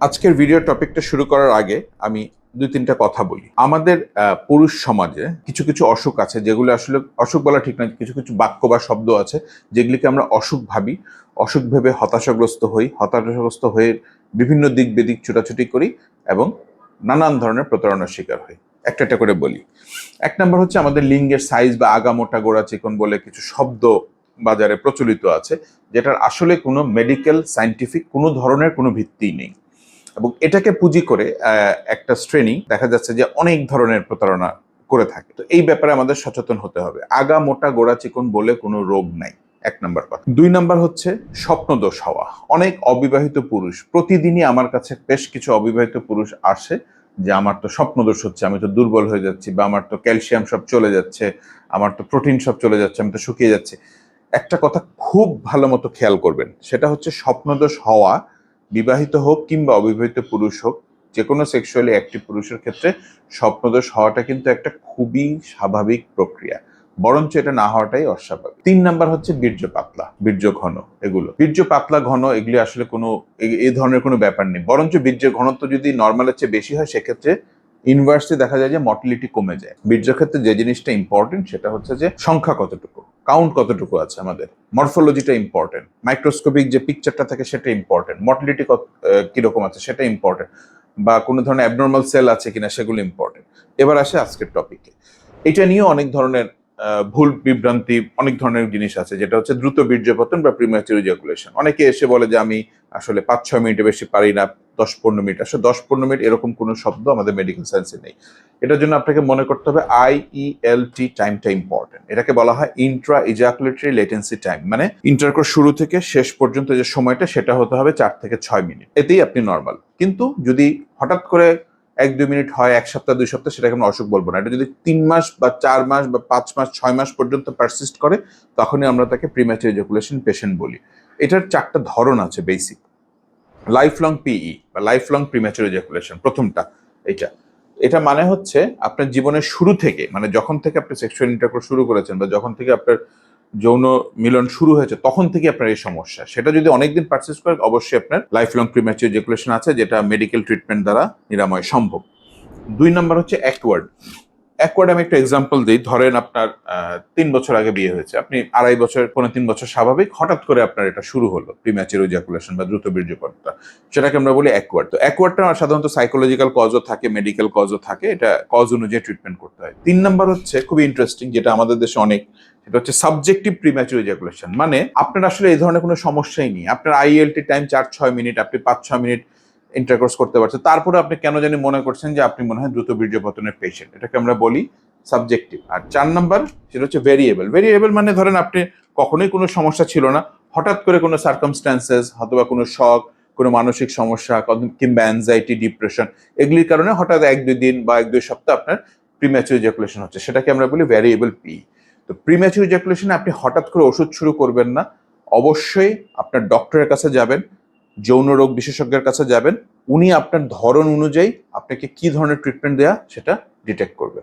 আজকের ভিডিও টপিকটা শুরু করার আগে আমি দুই তিনটা কথা বলি। আমাদের পুরুষ সমাজে কিছু কিছু অসুখ আছে, যেগুলো আসলে অসুখ বলা ঠিক না, কিছু কিছু বাক্য বা শব্দ আছে যেগুলিকে আমরা অসুখ ভাবি, অসুখ ভেবে হতাশাগ্রস্ত হয়ে বিভিন্ন দিক বেদিক ছুটাছুটি করি এবং নানান ধরনের প্রতারণার শিকার হই। একটা একটা করে বলি। এক নম্বর হচ্ছে আমাদের লিঙ্গের সাইজ বা আগা মোটা গোড়া চিকন বলে কিছু শব্দ বাজারে প্রচলিত আছে, যেটার আসলে কোনো মেডিকেল সায়েন্টিফিক কোনো ধরনের কোনো ভিত্তি নেই। এবং এটাকে পুঁজি করে একটা শ্রেণী দেখা যাচ্ছে যে অনেক ধরনের প্রতারণা করে থাকে। তো এই ব্যাপারে আমাদের সচেতন হতে হবে। আগা মোটা গোড়া চিকন বলে কোনো রোগ নাই, এক নম্বর কথা। দুই নম্বর হচ্ছে স্বপ্নদোষ হওয়া। অনেক অবিবাহিত পুরুষ, প্রতিদিনই আমার কাছে বেশ কিছু অবিবাহিত পুরুষ আসে যে আমার তো স্বপ্নদোষ হচ্ছে, আমি তো দুর্বল হয়ে যাচ্ছি, বা আমার তো ক্যালসিয়াম সব চলে যাচ্ছে, আমার তো প্রোটিন সব চলে যাচ্ছে, আমি তো শুকিয়ে যাচ্ছি। একটা কথা খুব ভালো মতো খেয়াল করবেন, সেটা হচ্ছে স্বপ্নদোষ হওয়া, বিবাহিত হোক কিংবা অবিবাহিত পুরুষ হোক, যে কোনো সেক্সুয়ালি অ্যাক্টিভ পুরুষের ক্ষেত্রে স্বপ্নদোষ হওয়াটা কিন্তু একটা খুবই স্বাভাবিক প্রক্রিয়া, বরঞ্চ এটা না হওয়াটাই অস্বাভাবিক। তিন নাম্বার হচ্ছে বীর্য পাতলা, বীর্য ঘন। এগুলো বীর্য পাতলা ঘন এগুলি আসলে কোনো এই ধরনের কোনো ব্যাপার নেই, বরঞ্চ বীর্যের ঘনত্ব যদি নর্মালের চেয়ে বেশি হয় সেক্ষেত্রে ইনভার্সলি দেখা যায় যে মর্টিলিটি কমে যায়। বীর্যের ক্ষেত্রে যে জিনিসটা ইম্পর্টেন্ট সেটা হচ্ছে যে সংখ্যা কতটুকু, কাউন্ট কতটুকু আছে, আমাদের মরফোলজিটা ইম্পর্টেন্ট, মাইক্রোস্কোপিক যে পিকচারটা থাকে সেটা ইম্পর্টেন্ট, মর্টিলিটি কিরকম আছে সেটা ইম্পর্টেন্ট, বা কোনো ধরনের অ্যাবনর্মাল সেল আছে কিনা সেগুলো ইম্পর্টেন্ট। এবার আসে আজকের টপিকে। এটা নিয়েও অনেক ধরনের ভুল বিভ্রান্তি, অনেক ধরনের জিনিস আছে, যেটা হচ্ছে দ্রুত বীর্যপতন বা প্রিম্যাচুর ইজাকুলেশন। অনেকে এসে বলে যে আমি আসলে 5-6 মিনিটের বেশি পারি না, 10-15 মিনিট। আসলে 10-15 মিনিট এরকম কোনো শব্দ আমাদের মেডিকেল সায়েন্সে নেই। এটার জন্য আপনাকে মনে করতে হবে IELT টাইমটা ইম্পর্টেন্ট। এটাকে বলা হয় ইন্ট্রা ইজাকুলেটরি লেটেন্সি টাইম, মানে ইন্টারকোর্স শুরু থেকে শেষ পর্যন্ত যে সময়টা সেটা হতে হবে 4 থেকে 6 মিনিট। এতেই আপনি নর্মাল। কিন্তু যদি হঠাৎ করে 1-2 মিনিট হয়, 1 সপ্তাহ 2 সপ্তাহ, সেটাকে আমরা অসুখ বলবো না। এটা যদি 3 মাস বা 4 মাস বা 5 মাস 6 মাস পর্যন্ত পারসিস্ট করে, তখনই আমরা তাকে প্রিম্যাচুর ইজাকুলেশন পেশেন্ট বলি। এটার 4টা ধরন আছে বেসিক। লাইফ লং পিই বা লাইফ লং প্রিম্যাচুর ইজাকুলেশন, প্রথমটা এটা। এটা মানে হচ্ছে আপনার জীবনের শুরু থেকে, মানে যখন থেকে আপনি সেক্সুয়াল ইন্টারকোর্স শুরু করেছেন বা যখন থেকে আপনার যৌন মিলন শুরু হয়েছে তখন থেকে আপনার এই সমস্যা, সেটা যদি অনেকদিন পারসিস্ট করে অবশ্যই আপনার লাইফ লং প্রিম্যাচুর ইজাকুলেশন আছে, যেটা মেডিকেল ট্রিটমেন্ট দ্বারা নিরাময় সম্ভব। 2 নম্বর হচ্ছে অ্যাকওয়ার্ড। আমি একটা এক্সাম্পল দিই। ধরেন আপনার 3 বছর আগে বিয়ে হয়েছে, আপনি 2.5 বছর 3 বছর স্বাভাবিক, হঠাৎ করে আপনার এটা শুরু হলো প্রিম্যাচুর ইজাকুলেশন বা দ্রুত বীর্যপতনটা, সেটাকে আমরা বলি অ্যাকওয়ার্ড। তো অ্যাকওয়ার্ডটা সাধারণত সাইকোলজিক্যাল কজও থাকে, মেডিকেল কজও থাকে, এটা কজ অনুযায়ী ট্রিটমেন্ট করতে হয়। 3 নম্বর হচ্ছে খুবই ইন্টারেস্টিং, যেটা আমাদের দেশে অনেক, সেটা হচ্ছে সাবজেক্টিভ প্রিম্যাচুর ইজাকুলেশন। মানে আপনার আসলে এই ধরনের কোনো সমস্যাই নেই, আপনার IELT টাইম 4-6 মিনিট, আপনি 5-6 মিনিট ইন্টারকোর্স করতে পারছেন, তারপরে আপনি কেন জানি মনে করছেন যে আপনি মনে হয় দ্রুত বীর্যপতনের পেশেন্ট, এটাকে আমরা বলি সাবজেক্টিভ। আর 4 নাম্বার সেটা হচ্ছে ভেরিয়েবল। মানে ধরেন আপনি কখনোই কোনো সমস্যা ছিল না, হঠাৎ করে কোনো সার্কামস্ট্যান্সেস, অথবা কোনো শখ, কোনো মানসিক সমস্যা কিংবা অ্যাংজাইটি, ডিপ্রেশন, এগুলির কারণে হঠাৎ 1-2 দিন বা 1-2 সপ্তাহ আপনার প্রিম্যাচুর ইজাকুলেশন হচ্ছে, সেটাকে আমরা বলি ভ্যারিয়েবল পি। তো প্রিম্যাচুর ইজাকুলেশনে আপনি হঠাৎ করে ওষুধ শুরু করবেন না, অবশ্যই আপনার ডক্টরের কাছে যাবেন, যৌন রোগ বিশেষজ্ঞের কাছে যাবেন, উনি আপনার ধরন অনুযায়ী আপনাকে কি ধরনের ট্রিটমেন্ট দেয়া সেটা ডিটেক্ট করবে।